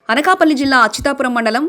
అనకాపల్లి జిల్లా అచ్యుతాపురం మండలం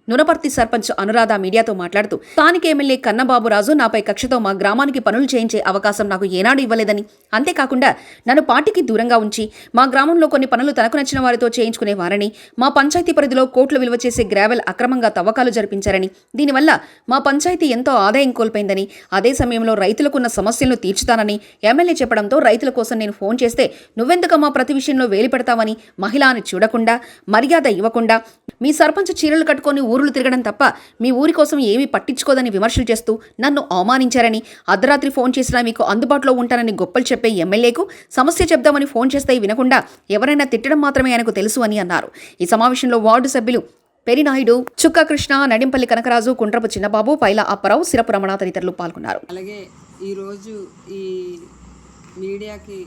నునపర్తి సర్పంచ్ అనురాధ మీడియాతో మాట్లాడుతూ స్థానిక ఎమ్మెల్యే కన్నబాబురాజు నాపై కక్షతో మా గ్రామానికి పనులు చేయించే అవకాశం నాకు ఏనాడు ఇవ్వలేదని, అంతేకాకుండా నన్ను పార్టీకి దూరంగా ఉంచి మా గ్రామంలో కొన్ని పనులు తనకు నచ్చిన వారితో చేయించుకునేవారని, మా పంచాయతీ పరిధిలో కోట్ల విలువ చేసే గ్రావెల్ అక్రమంగా తవ్వకాలు జరిపించారని, దీనివల్ల మా పంచాయతీ ఎంతో ఆదాయం కోల్పోయిందని, అదే సమయంలో రైతులకున్న సమస్యలను తీర్చుతానని ఎమ్మెల్యే చెప్పడంతో రైతుల కోసం నేను ఫోన్ చేస్తే నువ్వెందుకమ్మా ప్రతి విషయంలో వేలి పెడతావని, మహిళ అని చూడకుండా మర్యాద ఇవ్వకుండా మీ సర్పంచ్ చీరలు కట్టుకొని ఊరులు తిరగడం తప్ప మీ ఊరి కోసం ఏమీ పట్టించుకోదని విమర్శలు చేస్తూ నన్ను అవమానించారని, అర్ధరాత్రి ఫోన్ చేసినా మీకు అందుబాటులో ఉంటానని గొప్పలు చెప్పే ఎమ్మెల్యేకు సమస్య చెప్దామని ఫోన్ చేస్తే వినకుండా ఎవరైనా తిట్టడం మాత్రమే ఆయనకు తెలుసు అని అన్నారు. ఈ సమావేశంలో వార్డు సభ్యులు పెరినాయుడు, చుక్క కృష్ణ, నడింపల్లి కనకరాజు, కుండ్రపు చిన్నబాబు, పైల అప్పారావు, సిరపు రమణ తదితరులు పాల్గొన్నారు. అలాగే ఈరోజు ఈ మీడియాకి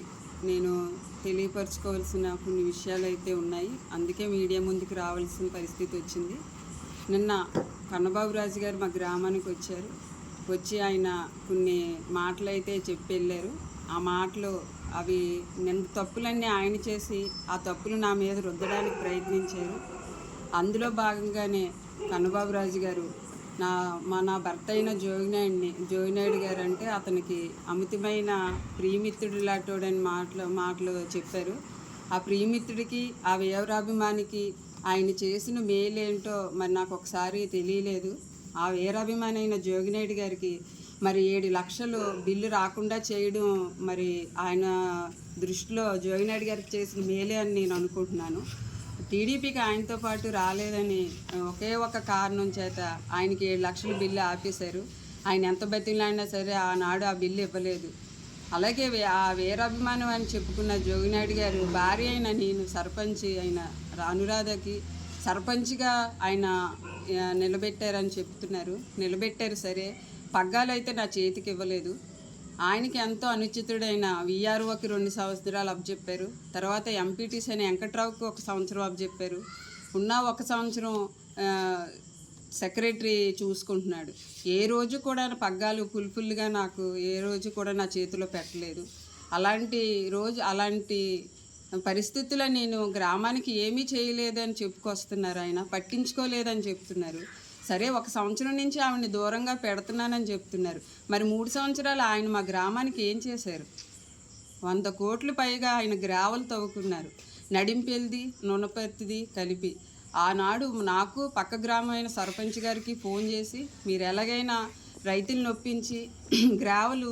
నేను తెలియపరచుకోవాల్సిన కొన్ని విషయాలు అయితే ఉన్నాయి. అందుకే మీడియా ముందుకు రావాల్సిన పరిస్థితి వచ్చింది. నిన్న కన్నబాబురాజు గారు మా గ్రామానికి వచ్చి ఆయన కొన్ని మాటలు అయితే చెప్పి వెళ్ళారు. ఆ మాటలు అవి నిన్న తప్పులన్నీ ఆయన చేసి ఆ తప్పులు నా మీద రుద్దడానికి ప్రయత్నించారు. అందులో భాగంగానే కన్నబాబురాజు గారు నా భర్త అయిన జోగినాయుడు గారు అంటే అతనికి అమితమైన ప్రియమిత్రుడు లాంటోడని మాటలు చెప్పారు. ఆ ప్రియమిత్రుడికి, ఆ వీరాభిమానికి ఆయన చేసిన మేలేంటో మరి నాకు ఒకసారి తెలియలేదు. ఆ వీరాభిమాని అయిన జోగినాయుడు గారికి మరి 7 లక్షలు బిల్లు రాకుండా చేయడం మరి ఆయన దృష్టిలో జోగినాయుడు గారికి చేసిన మేలే అని నేను అనుకుంటున్నాను. టీడీపీకి ఆయనతో పాటు రాలేదని ఒకే ఒక కారణం చేత ఆయనకి 7 లక్షల బిల్లు ఆపేశారు. ఆయన ఎంత బతిలాడినా సరే ఆనాడు ఆ బిల్లు ఇవ్వలేదు. అలాగే ఆ వీరాభిమానం అని చెప్పుకున్న జోగినాయుడు గారు భార్య అయిన నేను సర్పంచ్ అయిన అనురాధకి సర్పంచ్గా ఆయన నిలబెట్టారని చెప్తున్నారు. నిలబెట్టారు సరే, పగ్గాలు అయితే నా చేతికి ఇవ్వలేదు. ఆయనకి ఎంతో అనుచితుడైన వీఆర్ఓకి 2 సంవత్సరాలు అప్పచెప్పారు. తర్వాత ఎంపీటీసీ అని వెంకట్రావుకి 1 సంవత్సరం అప్పచెప్పారు. ఉన్న 1 సంవత్సరం సెక్రటరీ చూసుకుంటున్నాడు. ఏ రోజు కూడా పగ్గాలు ఫుల్గా నాకు ఏ రోజు కూడా నా చేతిలో పెట్టలేదు. అలాంటి పరిస్థితుల్లో నేను గ్రామానికి ఏమీ చేయలేదని చెప్పుకొస్తున్నారు. ఆయన పట్టించుకోలేదని చెప్తున్నారు. సరే, 1 సంవత్సరం నుంచి ఆవిడని దూరంగా పెడుతున్నానని చెప్తున్నారు. మరి 3 సంవత్సరాలు ఆయన మా గ్రామానికి ఏం చేశారు? 100 కోట్లు పైగా ఆయన గ్రావెల్ తవ్వుకున్నారు. నడింపెల్ది, నునపర్తిది కలిపి. ఆనాడు నాకు పక్క గ్రామమైన సర్పంచ్ గారికి ఫోన్ చేసి మీరు ఎలాగైనా రైతులను ఒప్పించి గ్రావెల్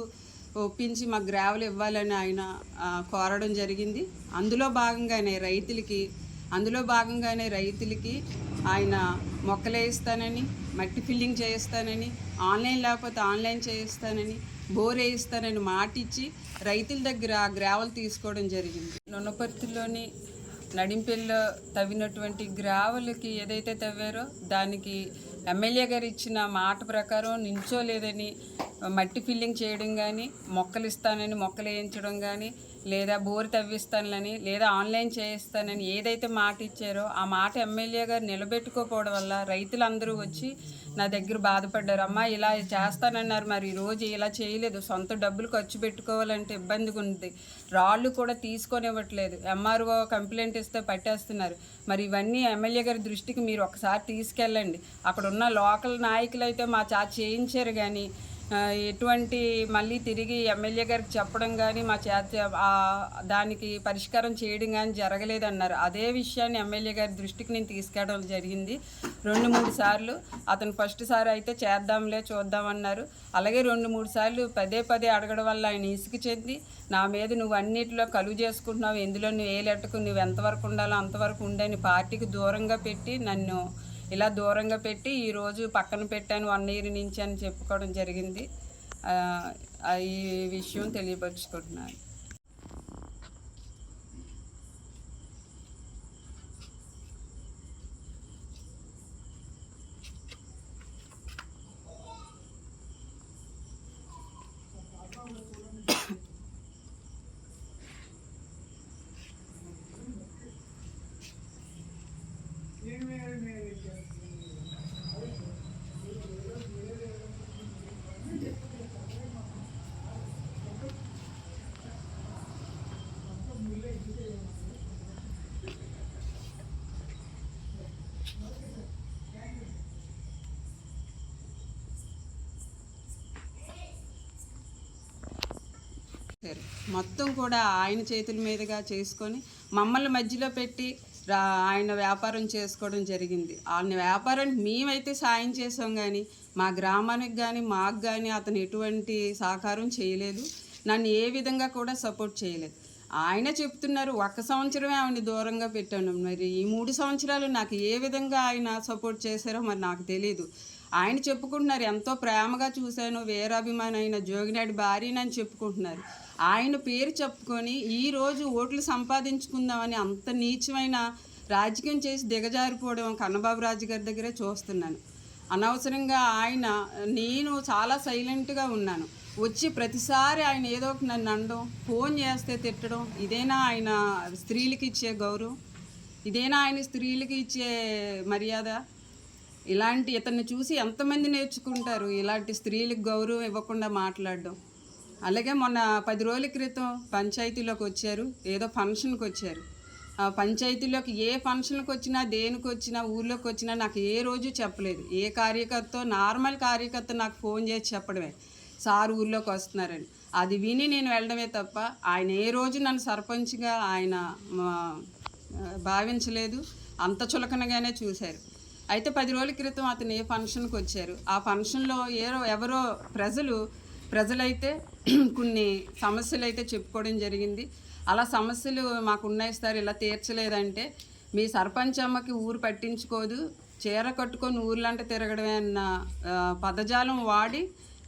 ఒప్పించి మాకు గ్రావెల్ ఇవ్వాలని ఆయన కోరడం జరిగింది. అందులో భాగంగానే రైతులకి ఆయన మొక్కలు వేయిస్తానని, మట్టి ఫిల్లింగ్ చేయిస్తానని, ఆన్లైన్ లేకపోతే ఆన్లైన్ చేయిస్తానని, బోర్ వేయిస్తానని మాటిచ్చి రైతుల దగ్గర గ్రావెల్ తీసుకోవడం జరిగింది. నునపర్తిలోని నడింపెల్లో తవ్వినటువంటి గ్రావెల్కి ఏదైతే తవ్వారో దానికి ఎమ్మెల్యే గారు ఇచ్చిన మాట ప్రకారం నించోలేదని, మట్టి ఫిల్లింగ్ చేయడం కానీ, మొక్కలు ఇస్తానని మొక్కలు వేయించడం కానీ, లేదా బోరు తవ్విస్తానని, లేదా ఆన్లైన్ చేయిస్తానని ఏదైతే మాట ఇచ్చారో ఆ మాట ఎమ్మెల్యే గారు నిలబెట్టుకోకపోవడం వల్ల రైతులందరూ వచ్చి నా దగ్గర బాధపడ్డారు. అమ్మ ఇలా చేస్తానన్నారు, మరి ఈరోజు ఇలా చేయలేదు. సొంత డబ్బులు ఖర్చు పెట్టుకోవాలంటే ఇబ్బందిగా ఉంది. రాళ్ళు కూడా తీసుకొని ఇవ్వట్లేదు. ఎంఆర్ఓ కంప్లైంట్ ఇస్తే పట్టేస్తున్నారు. మరి ఇవన్నీ ఎమ్మెల్యే గారి దృష్టికి మీరు ఒకసారి తీసుకెళ్ళండి. అక్కడ ఉన్న లోకల్ నాయకులు అయితే మా చేయించారు కానీ ఎటువంటి మళ్ళీ తిరిగి ఎమ్మెల్యే గారికి చెప్పడం కానీ మా దానికి పరిష్కారం చేయడం కానీ జరగలేదన్నారు. అదే విషయాన్ని ఎమ్మెల్యే గారి దృష్టికి నేను తీసుకెళ్ళడం జరిగింది 2-3 సార్లు. అతను ఫస్ట్ సారి అయితే చేద్దాంలే చూద్దామన్నారు. అలాగే 2-3 సార్లు పదే అడగడం వల్ల ఆయన ఇసుకు చెంది నా మీద నువ్వు అన్నిటిలో కలుగు చేసుకుంటున్నావు, ఎందులో నువ్వు ఏలెట్టుకు నువ్వు ఎంతవరకు ఉండాలో అంతవరకు ఉండని పార్టీకి దూరంగా పెట్టి నన్ను ఇలా దూరంగా పెట్టి ఈరోజు పక్కన పెట్టాను 1 ఇయర్ నుంచి అని చెప్పుకోవడం జరిగింది. ఈ విషయం తెలియపరుచుకుంటున్నాను. మొత్తం కూడా ఆయన చేతుల మీదుగా చేసుకొని మమ్మల్ని మధ్యలో పెట్టి ఆయన వ్యాపారం చేసుకోవడం జరిగింది. ఆయన వ్యాపారానికి మేమైతే సాయం చేసాం, కానీ మా గ్రామానికి కానీ మాకు కానీ అతను ఎటువంటి సహకారం చేయలేదు. నన్ను ఏ విధంగా కూడా సపోర్ట్ చేయలేదు. ఆయన చెప్తున్నారు 1 సంవత్సరమే ఆవిడని దూరంగా పెట్టాను, మరి ఈ 3 సంవత్సరాలు నాకు ఏ విధంగా ఆయన సపోర్ట్ చేశారో మరి నాకు తెలియదు. ఆయన చెప్పుకుంటున్నారు ఎంతో ప్రేమగా చూశాను, వీరాభిమాని అయిన జోగినాడి భార్యనని చెప్పుకుంటున్నారు. ఆయన పేరు చెప్పుకొని ఈరోజు ఓట్లు సంపాదించుకుందామని అంత నీచమైన రాజకీయం చేసి దిగజారిపోవడం కన్నబాబు రాజు గారి దగ్గరే చూస్తున్నాను. అనవసరంగా నేను చాలా సైలెంట్గా ఉన్నాను. వచ్చి ప్రతిసారి ఆయన ఏదో ఒక నన్ను అనడం, ఫోన్ చేస్తే తిట్టడం, ఇదేనా ఆయన స్త్రీలకు ఇచ్చే గౌరవం? ఇదేనా ఆయన స్త్రీలకు ఇచ్చే మర్యాద? ఇతన్ని చూసి ఎంతమంది నేర్చుకుంటారు ఇలాంటి స్త్రీలకు గౌరవం ఇవ్వకుండా మాట్లాడడం? అలాగే మొన్న 10 రోజుల క్రితం పంచాయతీలోకి వచ్చారు, ఏదో ఫంక్షన్కి వచ్చారు. ఆ పంచాయతీలోకి ఏ ఫంక్షన్కి వచ్చినా దేనికి వచ్చినా ఊళ్ళోకి వచ్చినా నాకు ఏ రోజు చెప్పలేదు. ఏ కార్యకర్త, నార్మల్ కార్యకర్త నాకు ఫోన్ చేసి చెప్పడమే, సార్ ఊళ్ళోకి వస్తున్నారని. అది విని నేను వెళ్ళడమే తప్ప ఆయన ఏ రోజు నన్ను సర్పంచ్గా ఆయన భావించలేదు. అంత చులకనగానే చూశారు. అయితే 10 రోజుల క్రితం అతను ఏ ఫంక్షన్కి వచ్చారు. ఆ ఫంక్షన్లో ఎవరో ప్రజలైతే కొన్ని సమస్యలు అయితే చెప్పుకోవడం జరిగింది. అలా సమస్యలు మాకున్నాయి సార్, ఇలా తీర్చలేదంటే మీ సర్పంచ్ అమ్మకి ఊరు పట్టించుకోదు, చీర కట్టుకొని ఊర్లంట తిరగడమే అన్న పదజాలం వాడి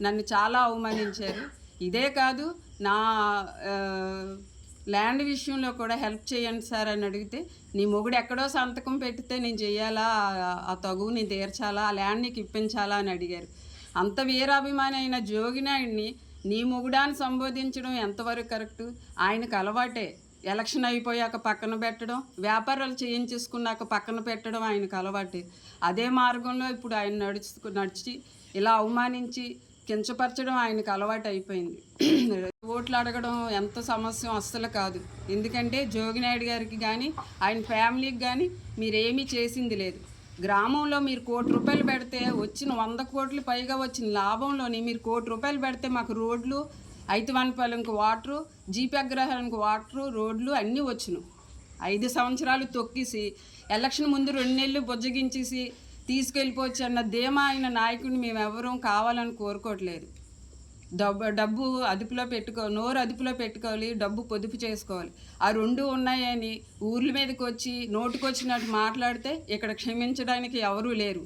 నన్ను చాలా అవమానించారు. ఇదే కాదు, నా ల్యాండ్ విషయంలో కూడా హెల్ప్ చేయండి సార్ అని అడిగితే, నీ మొగుడు ఎక్కడో సంతకం పెట్టితే నేను చెయ్యాలా, ఆ తగువు నేను తీర్చాలా, ఆ ల్యాండ్ నీకు ఇప్పించాలా అని అడిగారు. అంత వీరాభిమాని అయిన జోగినాయుడిని నీ మొగుడాన్ని సంబోధించడం ఎంతవరకు కరెక్టు? ఆయనకు అలవాటే. ఎలక్షన్ అయిపోయాక పక్కన పెట్టడం, వ్యాపారాలు చేయించేసుకున్నాక పక్కన పెట్టడం ఆయనకు అలవాటే. అదే మార్గంలో ఇప్పుడు ఆయన నడిచి ఇలా అవమానించి కించపరచడం ఆయనకు అలవాటు అయిపోయింది. ఓట్లు అడగడం ఎంత సమస్య అస్సలు కాదు. ఎందుకంటే జోగినాయుడు గారికి కానీ ఆయన ఫ్యామిలీకి కానీ మీరేమీ చేసింది లేదు. గ్రామంలో మీరు ₹1 కోటి పెడితే వచ్చిన 100 కోట్లు పైగా వచ్చిన లాభంలోని మీరు ₹1 కోటి పెడితే మాకు రోడ్లు, ఐతివనపాలెంకి వాటరు, జీపీ అగ్రహారానికి వాటరు, రోడ్లు అన్నీ వచ్చును. 5 సంవత్సరాలు తొక్కిసి ఎలక్షన్ ముందు 2 నెలలు బుజ్జగించేసి తీసుకెళ్ళిపోవచ్చు అన్న ధీమా అయిన నాయకుడిని మేము ఎవరూ కావాలని కోరుకోవట్లేదు. డబ్బు అదుపులో నోరు అదుపులో పెట్టుకోవాలి, డబ్బు పొదుపు చేసుకోవాలి. ఆ 2 ఉన్నాయని ఊర్ల మీదకి వచ్చి నోటుకొచ్చినట్టు మాట్లాడితే ఇక్కడ క్షమించడానికి ఎవరూ లేరు.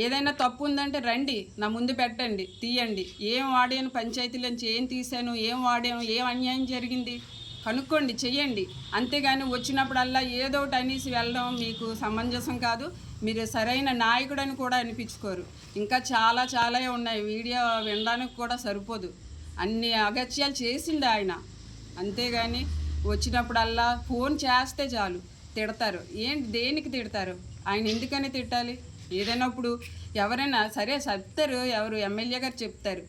ఏదైనా తప్పు ఉందంటే రండి, నా ముందు పెట్టండి, తీయండి. ఏం వాడాను పంచాయతీలోంచి, ఏం తీశాను, ఏం వాడాను, ఏం అన్యాయం జరిగింది కనుక్కోండి, చెయ్యండి. అంతేగాని వచ్చినప్పుడల్లా ఏదో ఒకటి అనేసి వెళ్ళడం మీకు సమంజసం కాదు. మీరు సరైన నాయకుడని కూడా అనిపించుకోరు. ఇంకా చాలా ఉన్నాయి, వీడియో వినడానికి కూడా సరిపోదు. అన్ని అగత్యాలు చేసింది ఆయన. అంతేగాని వచ్చినప్పుడల్లా ఫోన్ చేస్తే చాలు తిడతారు. దేనికి తిడతారు? ఆయన ఎందుకని తిట్టాలి? ఏదైనప్పుడు ఎవరైనా సరే చెప్తారు, ఎవరు ఎమ్మెల్యే గారు చెప్తారు,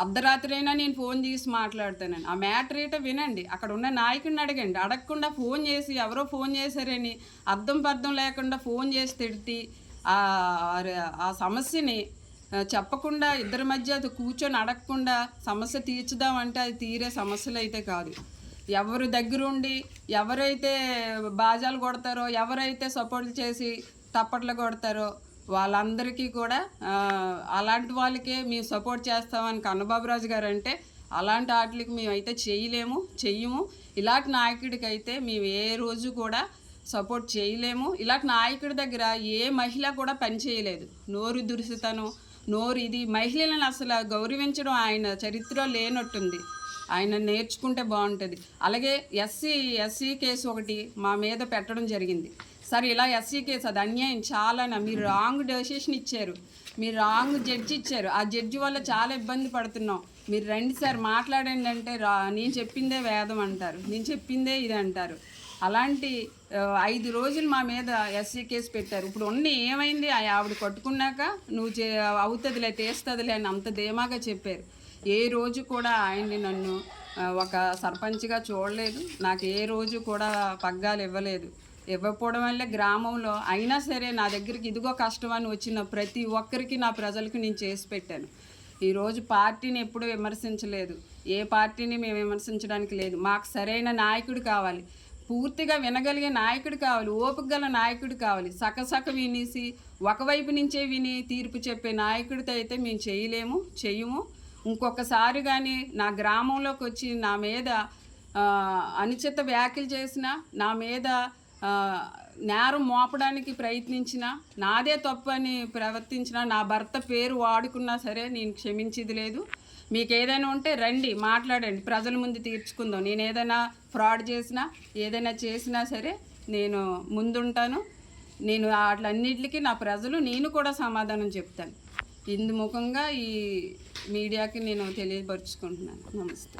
అర్ధరాత్రి అయినా నేను ఫోన్ చేసి మాట్లాడతానని. ఆ మ్యాటర్ ఏంటో వినండి, అక్కడ ఉన్న నాయకుడిని అడగండి. అడగకుండా ఫోన్ చేసి ఎవరో ఫోన్ చేశారని అర్థం లేకుండా ఫోన్ చేసి తిడితే ఆ సమస్యని చెప్పకుండా ఇద్దరి మధ్య అది కూర్చొని అడగకుండా సమస్య తీర్చుదామంటే అది తీరే సమస్యలు అయితే కాదు. ఎవరు దగ్గరుండి ఎవరైతే బాజాలు కొడతారో, ఎవరైతే సపోర్ట్ చేసి తప్పట్లు కొడతారో వాళ్ళందరికీ కూడా అలాంటి వాళ్ళకే మేము సపోర్ట్ చేస్తామని కన్నబాబు రాజు గారు అంటే, అలాంటి వాటికి మేమైతే చెయ్యము. ఇలాంటి నాయకుడికి అయితే మేము ఏ రోజు కూడా సపోర్ట్ చేయలేము. ఇలాంటి నాయకుడి దగ్గర ఏ మహిళ కూడా పనిచేయలేదు. నోరు దురుసుతనం, నోరు ఇది, మహిళలను అసలు గౌరవించడం ఆయన చరిత్రలో లేనట్టుంది. ఆయన నేర్చుకుంటే బాగుంటుంది. అలాగే ఎస్సీ కేసు ఒకటి మా మీద పెట్టడం జరిగింది. సార్ ఇలా ఎస్సీ కేసు అది అన్యాయం చాలా. మీరు రాంగ్ డెసిషన్ ఇచ్చారు, మీరు రాంగ్ జడ్జి ఇచ్చారు. ఆ జడ్జి వల్ల చాలా ఇబ్బంది పడుతున్నాం. మీరు రండి సార్ మాట్లాడండి అంటే నేను చెప్పిందే వేదం అంటారు, నేను చెప్పిందే ఇది అంటారు. అలాంటి 5 రోజులు మా మీద ఎస్సీ కేసు పెట్టారు. ఇప్పుడు ఏమైంది? ఆవిడ కొట్టుకున్నాక నువ్వు అవుతుందిలే, తీస్తుందిలే అని అంత ధీమాగా చెప్పారు. ఏ రోజు కూడా ఆయన్ని నన్ను ఒక సర్పంచ్గా చూడలేదు. నాకు ఏ రోజు కూడా పగ్గాలు ఇవ్వలేదు. ఇవ్వకపోవడం వల్ల గ్రామంలో అయినా సరే నా దగ్గరికి ఇదిగో కష్టం అని వచ్చిన ప్రతి ఒక్కరికి నా ప్రజలకు నేను చేసి పెట్టాను. ఈరోజు పార్టీని ఎప్పుడూ విమర్శించలేదు, ఏ పార్టీని మేము విమర్శించడానికి లేదు. మాకు సరైన నాయకుడు కావాలి, పూర్తిగా వినగలిగే నాయకుడు కావాలి, ఓపిక గల నాయకుడు కావాలి. సకసక వినేసి ఒకవైపు నుంచే విని తీర్పు చెప్పే నాయకుడితో అయితే మేము చెయ్యము. ఇంకొకసారి కానీ నా గ్రామంలోకి వచ్చి నా మీద అనుచిత వ్యాఖ్యలు చేసినా, నా మీద నేరం మోపడానికి ప్రయత్నించిన, నాదే తప్పు అని ప్రవర్తించిన, నా భర్త పేరు వాడుకున్నా సరే నేను క్షమించేది లేదు. మీకు ఏదైనా ఉంటే రండి, మాట్లాడండి, ప్రజల ముందు తీర్చుకుందాం. నేను ఏదైనా ఫ్రాడ్ చేసినా, ఏదైనా చేసినా సరే నేను ముందుంటాను. నేను వాటిలన్నిటికీ నా ప్రజలు, నేను కూడా సమాధానం చెప్తాను. ఇందుముఖంగా ఈ మీడియాకి నేను తెలియపరుచుకుంటున్నాను. నమస్తే.